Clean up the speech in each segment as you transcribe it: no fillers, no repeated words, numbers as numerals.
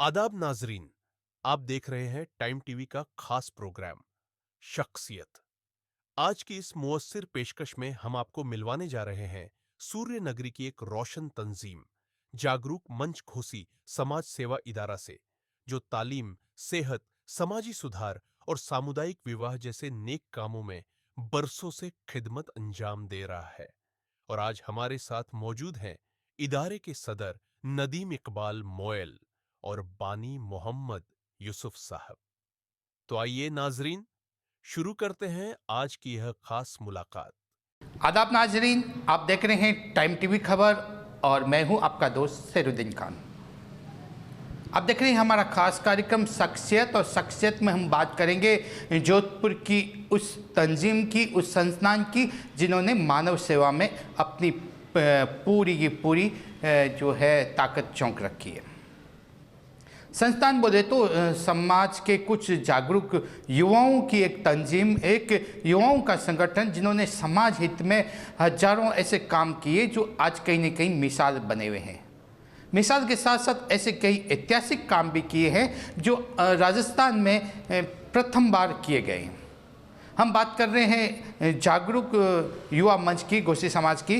आदाब नाजरीन, आप देख रहे हैं टाइम टीवी का खास प्रोग्राम शख्सियत। आज की इस मुअस्सिर पेशकश में हम आपको मिलवाने जा रहे हैं सूर्य नगरी की एक रोशन तंजीम जागरूक मंच घोसी समाज सेवा इदारा से, जो तालीम, सेहत, समाजी सुधार और सामुदायिक विवाह जैसे नेक कामों में बरसों से खिदमत अंजाम दे रहा है। और आज हमारे साथ मौजूद हैं इदारे के सदर नदीम इकबाल मोयल और बानी मोहम्मद यूसुफ साहब। तो आइए नाजरीन, शुरू करते हैं आज की यह खास मुलाकात। आदाब नाजरीन, आप देख रहे हैं टाइम टीवी खबर और मैं हूं आपका दोस्त सैरुद्दीन खान। आप देख रहे हैं हमारा खास कार्यक्रम शख्सियत, और शख्सियत में हम बात करेंगे जोधपुर की उस तंजीम की, उस संस्थान की जिन्होंने मानव सेवा में अपनी पूरी की पूरी जो है ताकत झोंक रखी है। संस्थान बोले तो समाज के कुछ जागरूक युवाओं की एक तंजीम, एक युवाओं का संगठन जिन्होंने समाज हित में हजारों ऐसे काम किए जो आज कहीं न कहीं मिसाल बने हुए हैं। मिसाल के साथ साथ ऐसे कई ऐतिहासिक काम भी किए हैं जो राजस्थान में प्रथम बार किए गए हैं। हम बात कर रहे हैं जागरूक युवा मंच की, घोसी समाज की।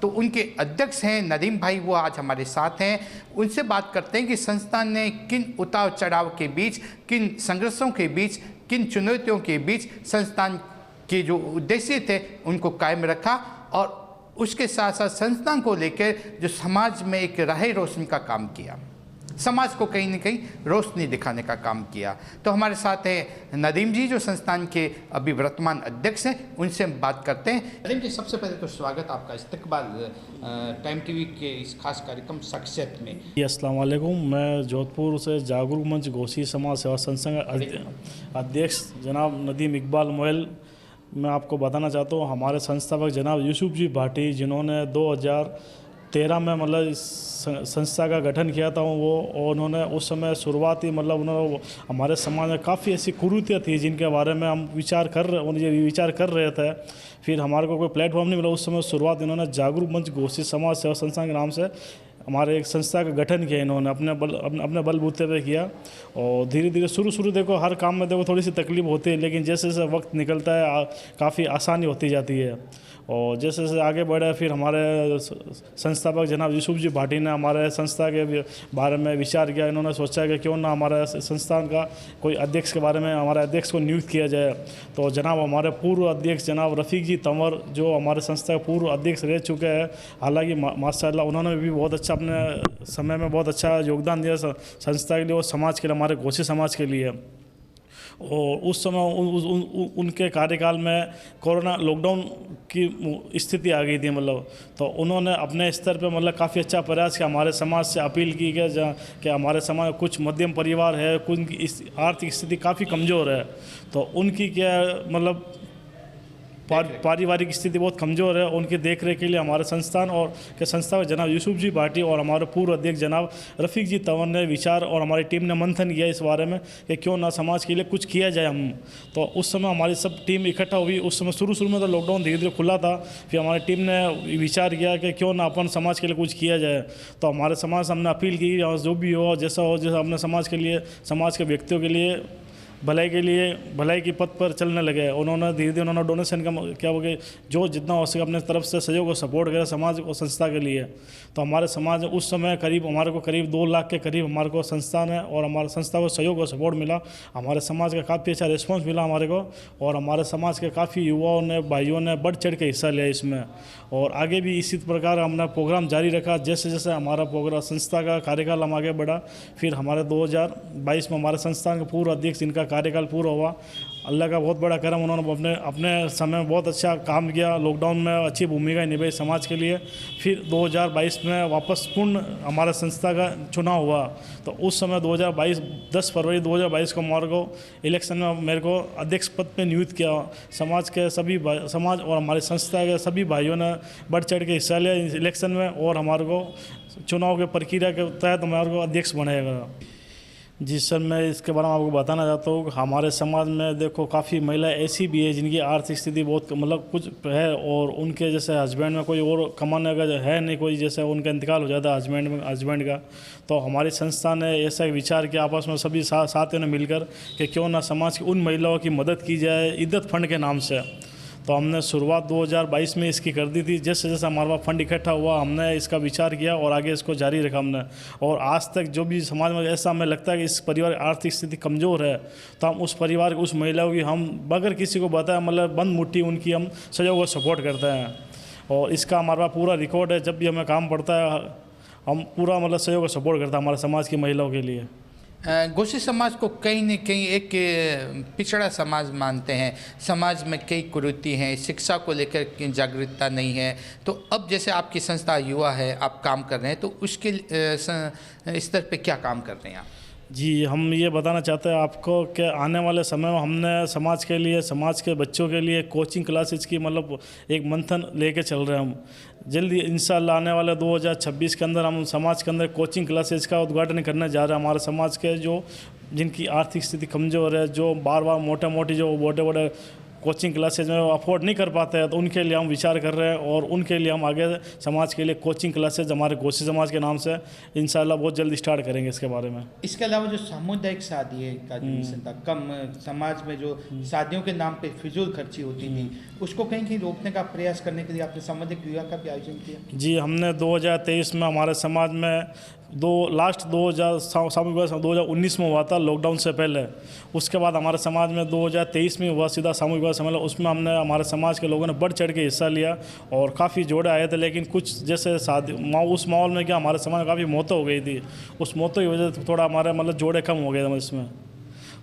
तो उनके अध्यक्ष हैं नदीम भाई, वो आज हमारे साथ हैं। उनसे बात करते हैं कि संस्थान ने किन उतार चढ़ाव के बीच, किन संघर्षों के बीच, किन चुनौतियों के बीच संस्थान के जो उद्देश्य थे उनको कायम रखा, और उसके साथ साथ संस्थान को लेकर जो समाज में एक राह रोशनी का काम किया, समाज को कहीं न कहीं रोशनी दिखाने का काम किया। तो हमारे साथ हैं नदीम जी, जो संस्थान के अभी वर्तमान अध्यक्ष हैं। उनसे हम बात करते हैं। नदीम जी, सबसे पहले तो स्वागत आपका इस्तकबाल टाइम टीवी के इस खास कार्यक्रम शख्सियत में। अस्सलाम वालेकुम। मैं जोधपुर से जागरूक मंच घोसी समाज सेवा संस्थान का अध्यक्ष जनाब नदीम इकबाल मोयल। मैं आपको बताना चाहता हूँ, हमारे संस्थापक जनाब यूसुफ जी भाटी, जिन्होंने 2013 में मतलब इस संस्था का गठन किया था वो, और उन्होंने उस समय शुरुआती मतलब उन्होंने हमारे समाज में काफ़ी ऐसी कुरीतियाँ थी जिनके बारे में हम विचार कर रहे थे। फिर हमारे को कोई प्लेटफॉर्म नहीं मिला। उस समय शुरुआत इन्होंने जागरूक मंच घोसी समाज सेवा संस्थान के नाम से हमारे एक संस्था का गठन किया इन्होंने, अपने बलबूते पे किया। और धीरे धीरे शुरू देखो हर काम में देखो थोड़ी सी तकलीफ होती है, लेकिन जैसे जैसे वक्त निकलता है काफ़ी आसानी होती जाती है। और जैसे जैसे आगे बढ़े, फिर हमारे संस्थापक जनाब यूसुफ जी भाटी ने हमारे संस्था के बारे में विचार किया। इन्होंने सोचा कि क्यों ना हमारे संस्थान का कोई अध्यक्ष के बारे में हमारे अध्यक्ष को नियुक्त किया जाए। तो जनाब हमारे पूर्व अध्यक्ष जनाब रफ़ीक जी तंवर, जो हमारे संस्था के पूर्व अध्यक्ष रह चुके हैं, हालांकि माशाल्लाह उन्होंने भी बहुत अच्छा अपने समय में बहुत अच्छा योगदान दिया संस्था के लिए और समाज के लिए, हमारे घोसी समाज के लिए। और उस समय उनके कार्यकाल में कोरोना लॉकडाउन की स्थिति आ गई थी मतलब, तो उन्होंने अपने स्तर पे मतलब काफ़ी अच्छा प्रयास किया। हमारे समाज से अपील की कि हमारे समाज कुछ मध्यम परिवार है, कुछ आर्थिक स्थिति काफ़ी कमज़ोर है, तो उनकी क्या मतलब पारिवारिक स्थिति बहुत कमज़ोर है, उनकी देख रेख के लिए हमारे संस्थान और के संस्थापक जनाब यूसुफ जी भाटी और हमारे पूर्व अध्यक्ष जनाब रफ़ीक जी तंवर ने विचार, और हमारी टीम ने मंथन किया इस बारे में कि क्यों ना समाज के लिए कुछ किया जाए हम। तो उस समय हमारी सब टीम इकट्ठा हुई। उस समय शुरू में तो लॉकडाउन धीरे धीरे खुला था, फिर हमारी टीम ने विचार किया कि क्यों ना अपन समाज के लिए कुछ किया जाए। तो हमारे समाज हमने अपील की, जो भी हो जैसा अपने समाज के लिए, समाज के व्यक्तियों के लिए भलाई की पथ पर चलने लगे। उन्होंने धीरे धीरे उन्होंने डोनेशन का क्या हो गया, जो जितना हो सके अपने तरफ से सहयोग और सपोर्ट करें समाज और संस्था के लिए। तो हमारे समाज उस समय हमारे को करीब 2 लाख के करीब हमारे को संस्थान है, और हमारे संस्था को सहयोग और सपोर्ट मिला। हमारे समाज का काफ़ी अच्छा रिस्पॉन्स मिला हमारे को, और हमारे समाज के काफ़ी युवाओं ने, भाइयों ने बढ़ चढ़ के हिस्सा लिया इसमें। और आगे भी इसी प्रकार हमने प्रोग्राम जारी रखा। जैसे जैसे हमारा प्रोग्राम संस्था का कार्यकाल हम आगे बढ़ा, फिर हमारे 2022 में हमारे संस्थान के पूर्व अध्यक्ष जिनका कार्यकाल पूरा हुआ, अल्लाह का बहुत बड़ा करम, उन्होंने अपने समय में बहुत अच्छा काम किया, लॉकडाउन में अच्छी भूमिका निभाई समाज के लिए। फिर 2022 में वापस पूर्ण हमारा संस्था का चुनाव हुआ। तो उस समय 10 फरवरी 2022 को हमारे को इलेक्शन में मेरे को अध्यक्ष पद पे नियुक्त किया। समाज और हमारी संस्था के सभी भाइयों ने बढ़ चढ़ के हिस्सा लिया इस इलेक्शन में, और हमारे को चुनाव के प्रक्रिया के तहत हमारे को अध्यक्ष बनाया गया। जी सर, मैं इसके बारे में आपको बताना चाहता हूँ कि हमारे समाज में देखो काफ़ी महिलाएं ऐसी भी है जिनकी आर्थिक स्थिति बहुत मतलब कुछ है, और उनके जैसे हस्बैंड में कोई और कमाने का है नहीं, कोई जैसे उनका इंतकाल हो जाता है हस्बैंड का, तो हमारी संस्था ने ऐसा एक विचार किया आपस में सभी साथियों ने मिलकर कि क्यों ना समाज की उन महिलाओं की मदद की जाए इद्दत फंड के नाम से। तो हमने शुरुआत 2022 में इसकी कर दी थी। जैसे जैसे हमारे पास फंड इकट्ठा हुआ हमने इसका विचार किया और आगे इसको जारी रखा हमने, और आज तक जो भी समाज में ऐसा हमें लगता है कि इस परिवार की आर्थिक स्थिति कमज़ोर है, तो हम उस परिवार उस महिलाओं की हम बगैर किसी को बताए मतलब बंद मुट्ठी उनकी हम सहयोग को सपोर्ट करते हैं, और इसका हमारे पास पूरा रिकॉर्ड है। जब भी हमें काम पड़ता है हम पूरा मतलब सहयोग को सपोर्ट करते हैं हमारे समाज की महिलाओं के लिए। गोसी समाज को कहीं न कहीं एक पिछड़ा समाज मानते हैं, समाज में कई कुरीति हैं, शिक्षा को लेकर जागरूकता नहीं है। तो अब जैसे आपकी संस्था युवा है, आप काम कर रहे हैं, तो उसके स्तर पे क्या काम कर रहे हैं आप? जी, हम ये बताना चाहते हैं आपको कि आने वाले समय में हमने समाज के लिए, समाज के बच्चों के लिए कोचिंग क्लासेस की मतलब एक मंथन लेके चल रहे हैं हम। जल्दी इंशाल्लाह आने वाले 2026 के अंदर हम समाज के अंदर कोचिंग क्लासेस का उद्घाटन करने जा रहे हैं। हमारे समाज के जो जिनकी आर्थिक स्थिति कमज़ोर है, जो बार बार मोटे जो बड़े कोचिंग क्लासेज में अफोर्ड नहीं कर पाते हैं, तो उनके लिए हम विचार कर रहे हैं, और उनके लिए हम आगे समाज के लिए कोचिंग क्लासेज हमारे गोसी समाज के नाम से इंशाल्लाह बहुत जल्दी स्टार्ट करेंगे इसके बारे में। इसके अलावा जो सामुदायिक शादी है का जो मिशन था, कम समाज में जो शादियों के नाम पे फिजूल खर्ची होती थी, उसको कहीं कहीं रोकने का प्रयास करने के लिए आपने सामुदायिक विवाह का भी आयोजन किया? जी, हमने 2023 में हमारे समाज में लास्ट 2019 में हुआ था, लॉकडाउन से पहले। उसके बाद हमारे समाज में 2023 में हुआ सीधा सामूहिक विवाह सम्मेलन। उसमें हमने हमारे समाज के लोगों ने बढ़ चढ़ के हिस्सा लिया और काफ़ी जोड़े आए थे, लेकिन कुछ जैसे शादी उस माहौल में क्या हमारे समाज में काफ़ी मौतें हो गई थी। उस मौतों की वजह से थोड़ा हमारे मतलब जोड़े कम हो गए थे इसमें,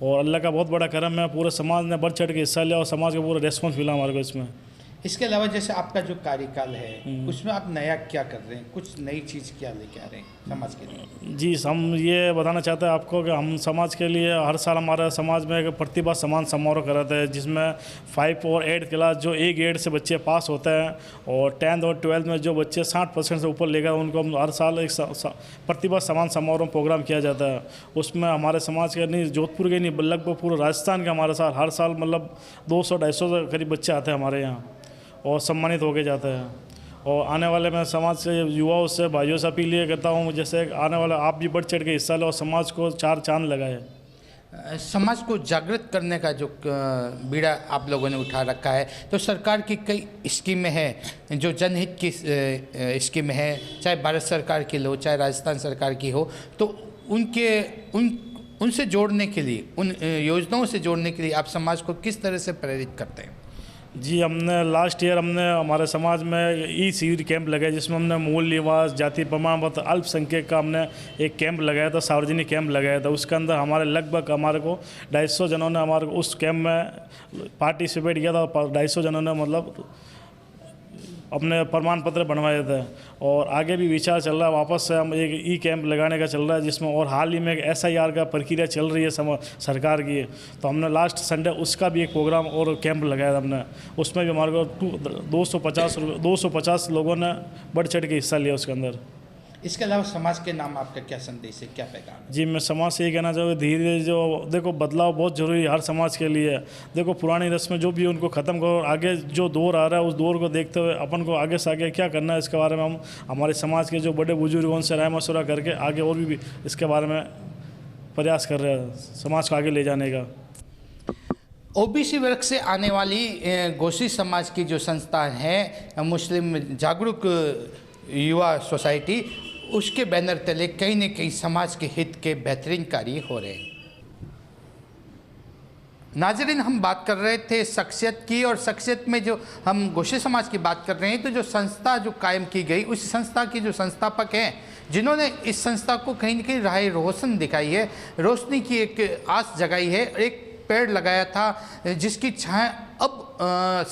और अल्लाह का बहुत बड़ा करम है, पूरे समाज ने बढ़ चढ़ के हिस्सा लिया और समाज का पूरा रेस्पॉन्स मिला हमारे को इसमें। इसके अलावा जैसे आपका जो कार्यकाल है उसमें आप नया क्या कर रहे हैं, कुछ नई चीज़ क्या लेके आ रहे हैं समाज के लिए? जी, हम ये बताना चाहते हैं आपको कि हम समाज के लिए हर साल हमारे समाज में एक प्रतिभा सम्मान समारोह कराते हैं, जिसमें 5 और 8 क्लास जो A ग्रेड से बच्चे पास होते हैं, और 10th और 12th में जो बच्चे 60% से ऊपर लेकर उनको हम हर साल एक प्रतिभा सम्मान समारोह प्रोग्राम किया जाता है। उसमें हमारे समाज के नहीं, जोधपुर के नहीं, लगभग पूरे राजस्थान के हमारे साथ हर साल मतलब 200-250 करीब बच्चे आते हैं हमारे यहाँ और सम्मानित होके जाते हैं। और आने वाले मैं समाज से युवाओं से भाइयों से अपील ये करता हूँ, जैसे आने वाले आप भी बढ़ चढ़ के हिस्सा लो और समाज को 4 चांद लगाए। समाज को जागृत करने का जो बीड़ा आप लोगों ने उठा रखा है, तो सरकार की कई स्कीमें हैं जो जनहित की स्कीमें हैं, चाहे भारत सरकार की हो चाहे राजस्थान सरकार की हो, तो उनसे जोड़ने के लिए, उन योजनाओं से जोड़ने के लिए आप समाज को किस तरह से प्रेरित करते हैं? जी, हमने लास्ट ईयर हमारे समाज में शिविर कैंप लगाया, जिसमें हमने मूल निवास, जाति प्रमाण पत्र, अल्पसंख्यक का हमने एक कैंप लगाया था, सार्वजनिक कैंप लगाया था। उसके अंदर हमारे को 250 जनों ने हमारे को उस कैंप में पार्टिसिपेट किया था। 250 जनों ने मतलब अपने प्रमाण पत्र बनवाए थे, और आगे भी विचार चल रहा है, वापस से हम एक कैंप लगाने का चल रहा है, जिसमें और हाल ही में एक SIR का प्रक्रिया चल रही है सरकार की। तो हमने लास्ट संडे उसका भी एक प्रोग्राम और कैंप लगाया था हमने, उसमें भी हमारे को 250 लोगों ने बढ़ चढ़ के हिस्सा लिया उसके अंदर। इसके अलावा समाज के नाम आपका क्या संदेश है, क्या पैगाम है? जी, मैं समाज से ये कहना चाहूँगा, धीरे धीरे जो देखो बदलाव बहुत ज़रूरी है हर समाज के लिए। देखो पुरानी रस्में जो भी उनको ख़त्म करो, आगे जो दौर आ रहा है उस दौर को देखते हुए अपन को आगे से आगे क्या करना है, इसके बारे में हम हमारे समाज के जो बड़े बुजुर्ग उनसे राय मशवरा करके आगे और भी इसके बारे में प्रयास कर रहे हैं समाज को आगे ले जाने का। OBC वर्ग से आने वाली गोसी समाज की जो संस्था है, मुस्लिम जागरूक युवा सोसाइटी, उसके बैनर तले कहीं न कहीं समाज के हित के बेहतरीन कार्य हो रहे हैं। नाज़रीन, हम बात कर रहे थे शख्सियत की, और शख्सियत में जो हम गोशी समाज की बात कर रहे हैं, तो जो संस्था जो कायम की गई, उस संस्था की जो संस्थापक हैं, जिन्होंने इस संस्था को कहीं न कहीं राह रोशन दिखाई है, रोशनी की एक आस जगाई है, एक पेड़ लगाया था जिसकी छाया अब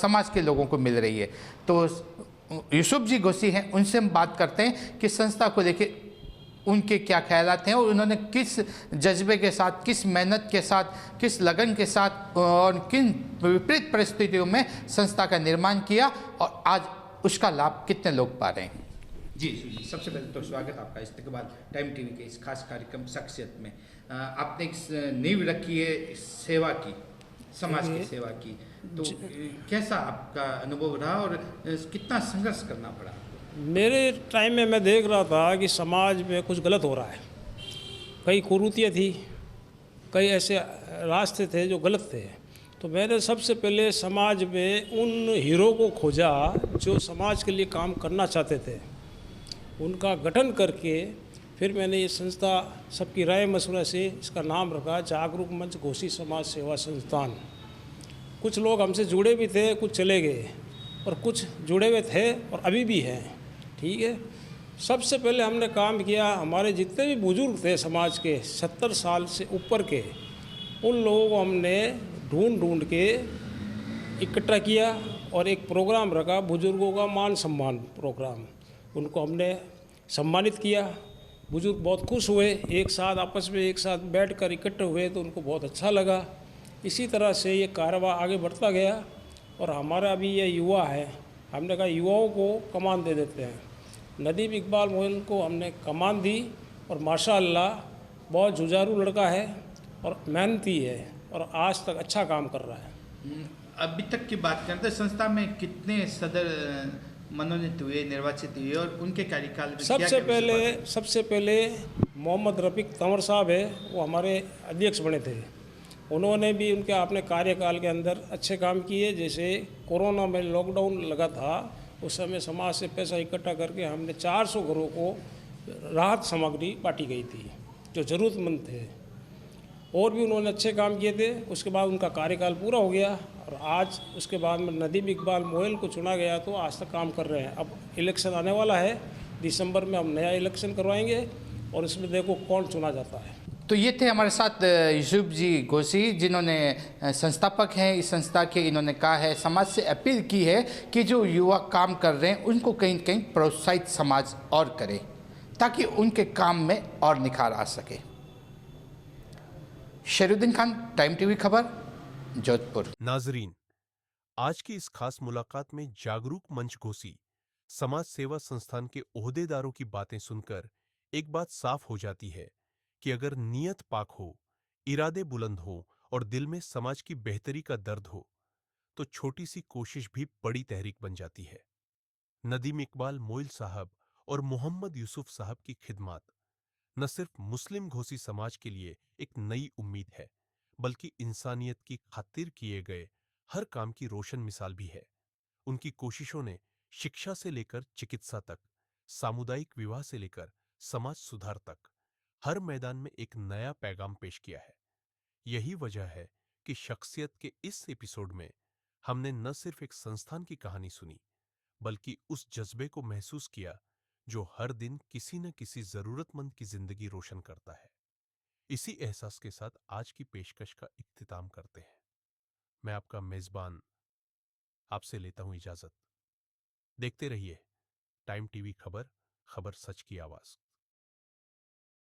समाज के लोगों को मिल रही है। तो यूसुफ जी गोसी हैं, उनसे हम बात करते हैं कि संस्था को लेके उनके क्या ख्यालात हैं, और उन्होंने किस जज्बे के साथ, किस मेहनत के साथ, किस लगन के साथ और किन विपरीत परिस्थितियों में संस्था का निर्माण किया, और आज उसका लाभ कितने लोग पा रहे हैं। जी जी, सबसे पहले तो स्वागत आपका इस्तकबाल टाइम टीवी के इस खास कार्यक्रम शख्सियत में। आपने एक नींव रखी है सेवा की, समाज की देखिए सेवा की, तो ज- कैसा आपका अनुभव रहा और कितना संघर्ष करना पड़ा? मेरे टाइम में मैं देख रहा था कि समाज में कुछ गलत हो रहा है। कई कुरीतियाँ थी, कई ऐसे रास्ते थे जो गलत थे। तो मैंने सबसे पहले समाज में उन हीरो को खोजा जो समाज के लिए काम करना चाहते थे। उनका गठन करके फिर मैंने ये संस्था सबकी राय मशवरा से इसका नाम रखा जागरूक मंच घोसी समाज सेवा संस्थान। कुछ लोग हमसे जुड़े भी थे, कुछ चले गए, और कुछ जुड़े हुए थे और अभी भी हैं। ठीक है। सबसे पहले हमने काम किया, हमारे जितने भी बुजुर्ग थे समाज के 70 साल से ऊपर के, उन लोगों को हमने ढूंढ ढूंढ के इकट्ठा किया और एक प्रोग्राम रखा, बुजुर्गों का मान सम्मान प्रोग्राम। उनको हमने सम्मानित किया। बुजुर्ग बहुत खुश हुए, एक साथ आपस में एक साथ बैठकर इकट्ठे हुए तो उनको बहुत अच्छा लगा। इसी तरह से ये कारवा आगे बढ़ता गया और हमारा भी ये युवा है, हमने कहा युवाओं को कमान दे देते हैं। नदीम इकबाल मोहन को हमने कमान दी और माशाअल्लाह बहुत जुझारू लड़का है और मेहनती है और आज तक अच्छा काम कर रहा है। अभी तक की बात करते हैं, संस्था में कितने सदर मनोनीत हुए, निर्वाचित हुए और उनके कार्यकाल में क्या क्या सबसे पहले मोहम्मद रफ़ीक तंवर साहब है, वो हमारे अध्यक्ष बने थे। उन्होंने भी उनके अपने कार्यकाल के अंदर अच्छे काम किए। जैसे कोरोना में लॉकडाउन लगा था, उस समय समाज से पैसा इकट्ठा करके हमने 400 घरों को राहत सामग्री बांटी गई थी जो ज़रूरतमंद थे। और भी उन्होंने अच्छे काम किए थे। उसके बाद उनका कार्यकाल पूरा हो गया और आज उसके बाद में नदीम इकबाल मोहल को चुना गया, तो आज तक काम कर रहे हैं। अब इलेक्शन आने वाला है, दिसंबर में हम नया इलेक्शन करवाएंगे और इसमें देखो कौन चुना जाता है। तो ये थे हमारे साथ यूसुफ जी घोसी, जिन्होंने संस्थापक हैं इस संस्था के। इन्होंने कहा है, समाज से अपील की है कि जो युवा काम कर रहे हैं उनको कहीं न कहीं प्रोत्साहित समाज और करे ताकि उनके काम में और निखार आ सके। शरीउद्दीन खान, टाइम टीवी खबर, जोधपुर। नाजरीन, आज की इस खास मुलाकात में जागरूक मंच घोसी समाज सेवा संस्थान के ओहदेदारों की बातें सुनकर एक बात साफ हो जाती है कि अगर नीयत पाक हो, इरादे बुलंद हो और दिल में समाज की बेहतरी का दर्द हो, तो छोटी सी कोशिश भी बड़ी तहरीक बन जाती है। नदीम इकबाल मोइल साहब और मोहम्मद यूसुफ साहब की खिदमत न सिर्फ मुस्लिम घोसी समाज के लिए एक नई उम्मीद है, बल्कि इंसानियत की खातिर किए गए हर काम की रोशन मिसाल भी है। उनकी कोशिशों ने शिक्षा से लेकर चिकित्सा तक, सामुदायिक विवाह से लेकर समाज सुधार तक, हर मैदान में एक नया पैगाम पेश किया है। यही वजह है कि शख्सियत के इस एपिसोड में हमने न सिर्फ एक संस्थान की कहानी सुनी, बल्कि उस जज्बे को महसूस किया जो हर दिन किसी न किसी जरूरतमंद की जिंदगी रोशन करता है। इसी एहसास के साथ आज की पेशकश का इख्तिताम करते हैं। मैं आपका मेजबान आपसे लेता हूं इजाजत। देखते रहिए टाइम टीवी खबर, खबर सच की आवाज।